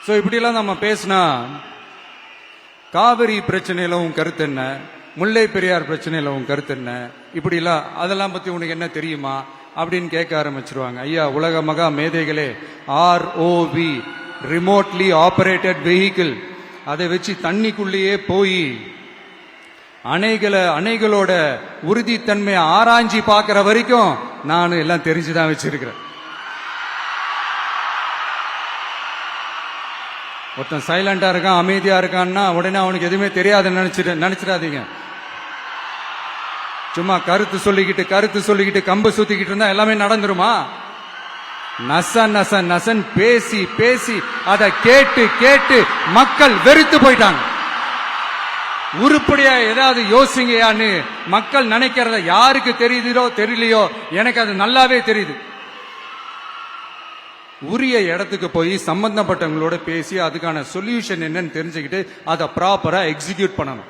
So இப்படிலாம் நம்ம பேசினா காவிரி பிரச்சனையில உன் கருத்து என்ன, முல்லை பெரியார் பிரச்சனையில உன் கருத்து என்ன, இப்படிலாம் அதெல்லாம் பத்தி உனக்கு என்ன தெரியுமா அப்படின்னு கேட்க ஆரம்பிச்சிருவாங்க. ஐயா, உலக மகா மேதைகளே, ROV ரிமோட்லி ஆபரேட்டட் வெஹிக்கிள், அதை வச்சு தண்ணிக்குள்ளேயே போய் அணைகளோட உறுதித்தன்மையை ஆராய்ச்சி பார்க்கிற வரைக்கும் நான் எல்லாம் தெரிஞ்சுதான் வச்சிருக்கிறேன். ஒருத்தன் சைலண்டா இருக்கான், அமைதியா இருக்கான்னா உடனே அவனுக்கு எதுவுமே தெரியாதுன்னு நினைச்சிடாதீங்க. சும்மா கருத்து சொல்லிக்கிட்டு கம்பு சுத்திக்கிட்டு இருந்தா எல்லாமே நடந்துருமா? நசன் பேசி பேசி அதை கேட்டு மக்கள் வெறுத்து போயிட்டாங்க. உருப்படியா ஏதாவது யோசிங்கயான்னு மக்கள் நினைக்கிறத யாருக்கு தெரியுதோ தெரியலையோ, எனக்கு அது நல்லாவே தெரியுது. உரிய இடத்துக்கு போய் சம்பந்தப்பட்டவங்களோட பேசி அதுக்கான சொல்யூஷன் என்னன்னு தெரிஞ்சுக்கிட்டு அதை ப்ராப்பரா எக்ஸிக்யூட் பண்ணணும்.